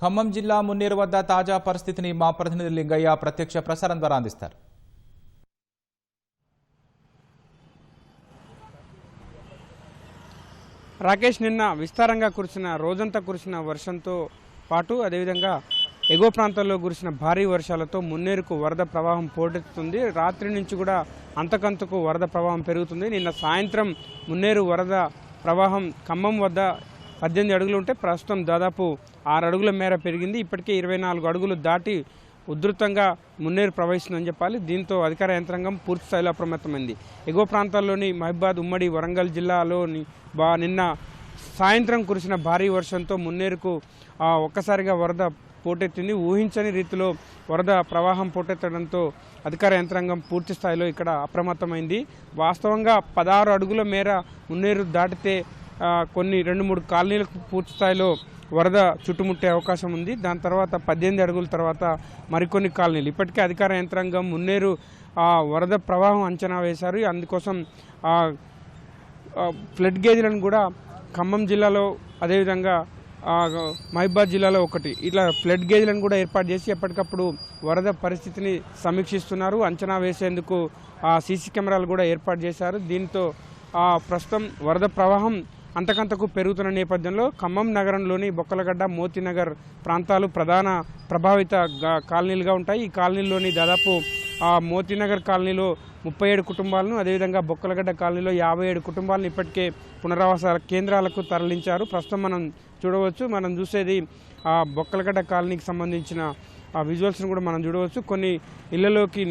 ఖమ్మం జిల్లా మున్నేరు వద్ద తాజా పరిస్థితిని మా ప్రతినిధి లింగయ్య ప్రత్యక్ష ప్రసారం ద్వారా అందిస్తారు. రాకేష్, నిన్న విస్తారంగా కురిసిన రోజంతా కురిసిన వర్షంతో పాటు అదేవిధంగా ఎగువ ప్రాంతాల్లో కురిసిన భారీ వర్షాలతో మున్నేరుకు వరద ప్రవాహం పోటెత్తుతుంది. రాత్రి నుంచి కూడా అంతకంతకు వరద ప్రవాహం పెరుగుతుంది. నిన్న సాయంత్రం మున్నేరు వరద ప్రవాహం ఖమ్మం వద్ద 18 అడుగులు ఉంటే ప్రస్తుతం దాదాపు 6 అడుగుల మేర పెరిగింది. ఇప్పటికే 24 అడుగులు దాటి ఉధృతంగా మున్నేరు ప్రవహిస్తుందని చెప్పాలి. దీంతో అధికార యంత్రాంగం పూర్తి స్థాయిలో అప్రమత్తమైంది. ఎగువ ప్రాంతాల్లోని మహబూబాద్, ఉమ్మడి వరంగల్ జిల్లాలోని నిన్న సాయంత్రం కురిసిన భారీ వర్షంతో మున్నేరుకు ఒక్కసారిగా వరద పోటెత్తింది. ఊహించని రీతిలో వరద ప్రవాహం పోటెత్తడంతో అధికార యంత్రాంగం పూర్తి స్థాయిలో ఇక్కడ అప్రమత్తమైంది. వాస్తవంగా 16 అడుగుల మేర మున్నేరు దాటితే కొన్ని 2-3 కాలనీలకు పూర్తి స్థాయిలో వరద చుట్టుముట్టే అవకాశం ఉంది. దాని తర్వాత 18 అడుగుల తర్వాత మరికొన్ని కాలనీలు. ఇప్పటికే అధికార యంత్రాంగం మున్నేరు వరద ప్రవాహం అంచనా వేశారు. అందుకోసం ఫ్లడ్ గేజ్లను కూడా ఖమ్మం జిల్లాలో అదేవిధంగా మహబూబాద్ జిల్లాలో ఒకటి ఇట్లా ఫ్లడ్ గేజ్లను కూడా ఏర్పాటు చేసి ఎప్పటికప్పుడు వరద పరిస్థితిని సమీక్షిస్తున్నారు. అంచనా వేసేందుకు సీసీ కెమెరాలు కూడా ఏర్పాటు చేశారు. దీంతో ప్రస్తుతం వరద ప్రవాహం అంతకంతకు పెరుగుతున్న నేపథ్యంలో ఖమ్మం నగరంలోని బొక్కలగడ్డ, మోతీనగర్ ప్రాంతాలు ప్రధాన ప్రభావిత కాలనీలుగా ఉంటాయి. ఈ కాలనీలోని దాదాపు మోతీనగర్ కాలనీలో 37 కుటుంబాలను, అదేవిధంగా బొక్కలగడ్డ కాలనీలో 57 కుటుంబాలను ఇప్పటికే పునరావాస కేంద్రాలకు తరలించారు. ప్రస్తుతం మనం చూసేది బొక్కలగడ్డ కాలనీకి సంబంధించిన విజువల్స్ను కూడా మనం చూడవచ్చు. కొన్ని ఇళ్లలోకి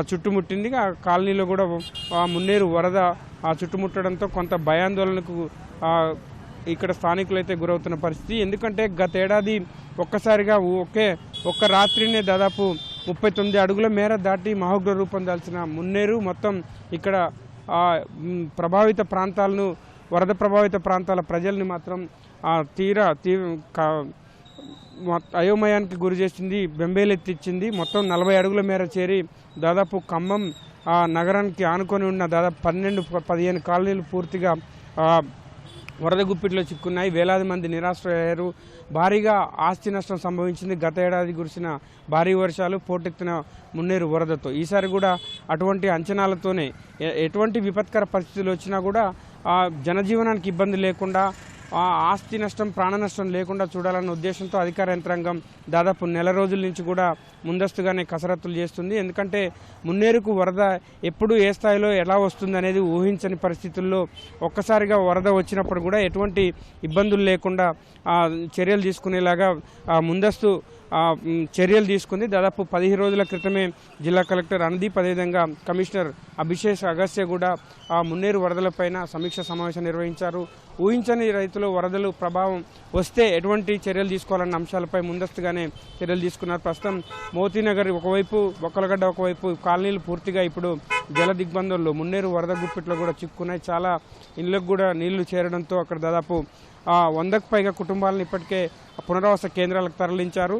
చుట్టుముట్టింది. ఆ కాలనీలో కూడా మున్నేరు వరద చుట్టుముట్టడంతో కొంత భయాందోళనకు ఇక్కడ స్థానికులు అయితే గురవుతున్న పరిస్థితి. ఎందుకంటే గత ఏడాది ఒక్కసారిగా ఒక్క రాత్రినే దాదాపు 39 అడుగుల మేర దాటి మహోగ్ర రూపం దాల్చిన మున్నేరు మొత్తం ఇక్కడ ప్రభావిత ప్రాంతాలను, వరద ప్రభావిత ప్రాంతాల ప్రజల్ని మాత్రం అయోమయానికి గురి చేసింది, బెంబేలెత్తిచ్చింది. మొత్తం 40 అడుగుల మేర చేరి దాదాపు ఖమ్మం నగరానికి ఆనుకొని ఉన్న దాదాపు 12-15 కాలనీలు పూర్తిగా వరద గుప్పిట్లో చిక్కున్నాయి. వేలాది మంది నిరాశ్రయ్యారు. భారీగా ఆస్తి నష్టం సంభవించింది. గత ఏడాది కురిసిన భారీ వర్షాలు, పోటెత్తిన మున్నేరు వరదతో ఈసారి కూడా అటువంటి అంచనాలతోనే ఎటువంటి విపత్కర పరిస్థితులు వచ్చినా కూడా జనజీవనానికి ఇబ్బంది లేకుండా, ఆస్తి నష్టం, ప్రాణ నష్టం లేకుండా చూడాలన్న ఉద్దేశంతో అధికార యంత్రాంగం దాదాపు 1 రోజుల నుంచి కూడా ముందస్తుగానే కసరత్తులు చేస్తుంది. ఎందుకంటే మున్నేరుకు వరద ఎప్పుడు ఏ స్థాయిలో ఎలా వస్తుంది అనేది ఊహించని పరిస్థితుల్లో ఒక్కసారిగా వరద వచ్చినప్పుడు కూడా ఎటువంటి ఇబ్బందులు లేకుండా చర్యలు తీసుకునేలాగా ముందస్తు చర్యలు తీసుకుంది. దాదాపు 15 రోజుల క్రితమే జిల్లా కలెక్టర్ అనుదీప్, అదేవిధంగా కమిషనర్ అభిషేక్ అగస్త్య కూడా మున్నేరు వరదలపైన సమీక్ష సమావేశం నిర్వహించారు. ఊహించని రైతులు వరదలు ప్రభావం వస్తే ఎటువంటి చర్యలు తీసుకోవాలన్న అంశాలపై ముందస్తుగానే చర్యలు తీసుకున్నారు. ప్రస్తుతం మోతీనగర్ ఒకవైపు, బొక్కలగడ్డ ఒకవైపు కాలనీలు పూర్తిగా ఇప్పుడు జల దిగ్బంధంలో, మున్నేరు వరద గుప్పిట్లో కూడా చిక్కున్నాయి. చాలా ఇళ్లకు కూడా నీళ్లు చేరడంతో అక్కడ దాదాపు 100కు పైగా కుటుంబాలను ఇప్పటికే పునరావాస కేంద్రాలకు తరలించారు.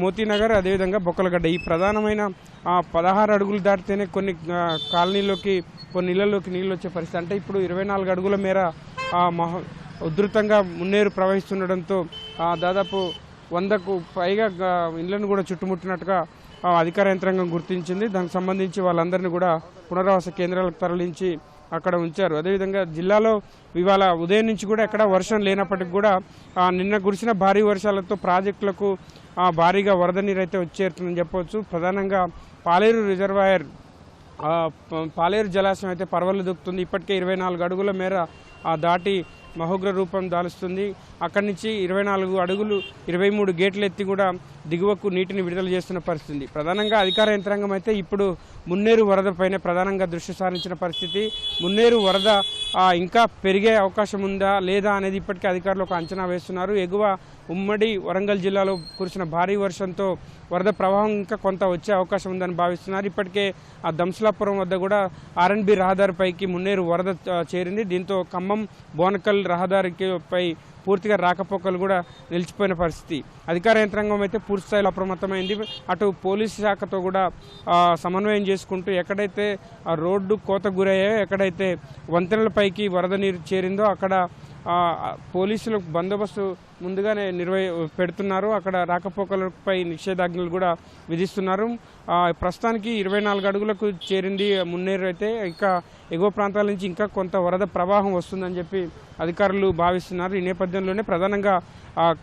మోతీనగర్, అదేవిధంగా బొక్కలగడ్డ ఈ ప్రధానమైన 16 అడుగులు దాటితేనే కొన్ని కాలనీలోకి, కొన్ని ఇళ్లలోకి నీళ్ళు వచ్చే పరిస్థితి. అంటే ఇప్పుడు 24 అడుగుల మేర ఉధృతంగా మున్నేరు ప్రవహిస్తుండడంతో దాదాపు 100కు పైగా ఇళ్లను కూడా చుట్టుముట్టినట్టుగా అధికార యంత్రాంగం గుర్తించింది. దానికి సంబంధించి వాళ్ళందరినీ కూడా పునరావాస కేంద్రాలకు తరలించి అక్కడ ఉంచారు. అదేవిధంగా జిల్లాలో ఇవాళ ఉదయం నుంచి కూడా ఎక్కడ వర్షం లేనప్పటికీ కూడా నిన్న కురిసిన భారీ వర్షాలతో ప్రాజెక్టులకు భారీగా వరద నీరు అయితే వచ్చేరుతుందని చెప్పవచ్చు. ప్రధానంగా పాలేరు రిజర్వాయర్, పాలేరు జలాశయం అయితే పర్వలు దొక్కుతుంది. ఇప్పటికే 24 అడుగుల మేర దాటి మహోగ్ర రూపం దాలుస్తుంది. అక్కడి నుంచి 24 అడుగులు 23 గేట్లు ఎత్తి కూడా దిగువకు నీటిని విడుదల చేస్తున్న పరిస్థితి. ప్రధానంగా అధికార యంత్రాంగం అయితే ఇప్పుడు మున్నేరు వరదపైనే ప్రధానంగా దృష్టి సారించిన పరిస్థితి. మున్నేరు వరద ఇంకా పెరిగే అవకాశం ఉందా లేదా అనేది ఇప్పటికే అధికారులు ఒక అంచనా వేస్తున్నారు. ఎగువ ఉమ్మడి వరంగల్ జిల్లాలో కురిసిన భారీ వర్షంతో వరద ప్రవాహం ఇంకా కొంత వచ్చే అవకాశం ఉందని భావిస్తున్నారు. ఇప్పటికే దంసలాపురం వద్ద కూడా RNB రహదారిపైకి మున్నేరు వరద చేరింది. దీంతో ఖమ్మం బోనకల్ రహదారిపై పూర్తిగా రాకపోకలు కూడా నిలిచిపోయిన పరిస్థితి. అధికార యంత్రాంగం అయితే పూర్తి స్థాయిలో అప్రమత్తమైంది. అటు పోలీసు శాఖతో కూడా సమన్వయం చేసుకుంటూ ఎక్కడైతే రోడ్డు కోత గురయ్యాయో, ఎక్కడైతే వంతెనలపైకి వరద నీరు చేరిందో అక్కడ పోలీసులు బందోబస్తు ముందుగానే పెడుతున్నారు. అక్కడ రాకపోకలపై నిషేధాజ్ఞలు కూడా విధిస్తున్నారు. ప్రస్తుతానికి 24 అడుగులకు చేరింది మున్నేరు. అయితే ఇంకా ఎగువ ప్రాంతాల నుంచి ఇంకా కొంత వరద ప్రవాహం వస్తుందని చెప్పి అధికారులు భావిస్తున్నారు. ఈ నేపథ్యంలోనే ప్రధానంగా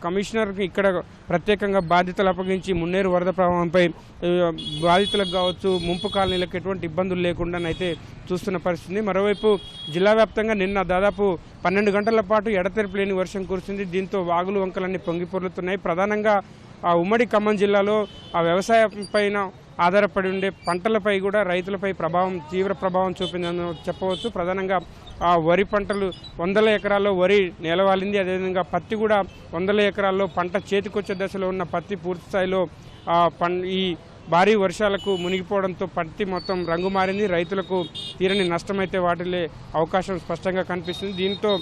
కమిషనర్కి ఇక్కడ ప్రత్యేకంగా బాధ్యతలు అప్పగించి మున్నేరు వరద ప్రవాహంపై బాధితులకు కావచ్చు, ముంపు కాలనీలకు ఎటువంటి ఇబ్బందులు లేకుండానైతే చూస్తున్న పరిస్థితి. మరోవైపు జిల్లా వ్యాప్తంగా నిన్న దాదాపు 12 గంటల పాటు ఎడతెరిపి లేని వర్షం కురిసింది. దీంతో వాగులు వంకలన్నీ పొంగిపొర్లుతున్నాయి. ప్రధానంగా ఉమ్మడి ఖమ్మం జిల్లాలో వ్యవసాయం పైన ఆధారపడి ఉండే పంటలపై కూడా రైతులపై తీవ్ర ప్రభావం చూపిందని చెప్పవచ్చు. ప్రధానంగా వరి పంటలు 100 ఎకరాల్లో వరి నేలవాలింది. అదేవిధంగా పత్తి కూడా 100 ఎకరాల్లో పంట చేతికొచ్చే దశలో ఉన్న పత్తి పూర్తి స్థాయిలో ఈ భారీ వర్షాలకు మునిగిపోవడంతో పత్తి మొత్తం రంగు మారింది. రైతులకు తీరని నష్టమైతే వాటిల్లే అవకాశం స్పష్టంగా కనిపిస్తుంది. దీంతో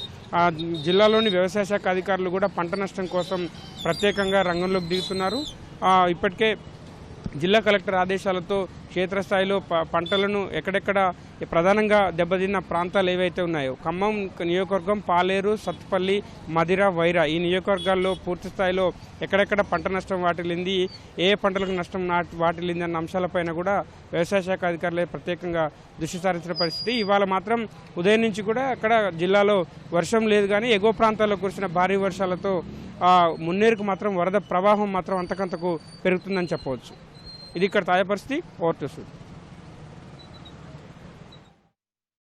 జిల్లాలోని వ్యవసాయ శాఖ అధికారులు కూడా పంట నష్టం కోసం ప్రత్యేకంగా రంగంలోకి దిగుతున్నారు. ఇప్పటికే జిల్లా కలెక్టర్ ఆదేశాలతో క్షేత్రస్థాయిలో పంటలను ఎక్కడెక్కడ ప్రధానంగా దెబ్బతిన్న ప్రాంతాలు ఏవైతే ఉన్నాయో ఖమ్మం నియోజకవర్గం, పాలేరు, సత్తుపల్లి, మదిర, వైరా ఈ నియోజకవర్గాల్లో పూర్తి స్థాయిలో ఎక్కడెక్కడ పంట నష్టం వాటిల్లింది, ఏ పంటలకు నష్టం వాటిల్లింది అన్న అంశాలపైన కూడా వ్యవసాయ శాఖ అధికారులే ప్రత్యేకంగా దృష్టి సారించిన పరిస్థితి. ఇవాళ మాత్రం ఉదయం నుంచి కూడా అక్కడ జిల్లాలో వర్షం లేదు, కానీ ఎగువ ప్రాంతాల్లో కురిసిన భారీ వర్షాలతో మున్నేరుకు మాత్రం వరద ప్రవాహం మాత్రం అంతకంతకు పెరుగుతుందని చెప్పవచ్చు. ఇది ఇక్కడ తాజా పరిస్థితి. Over to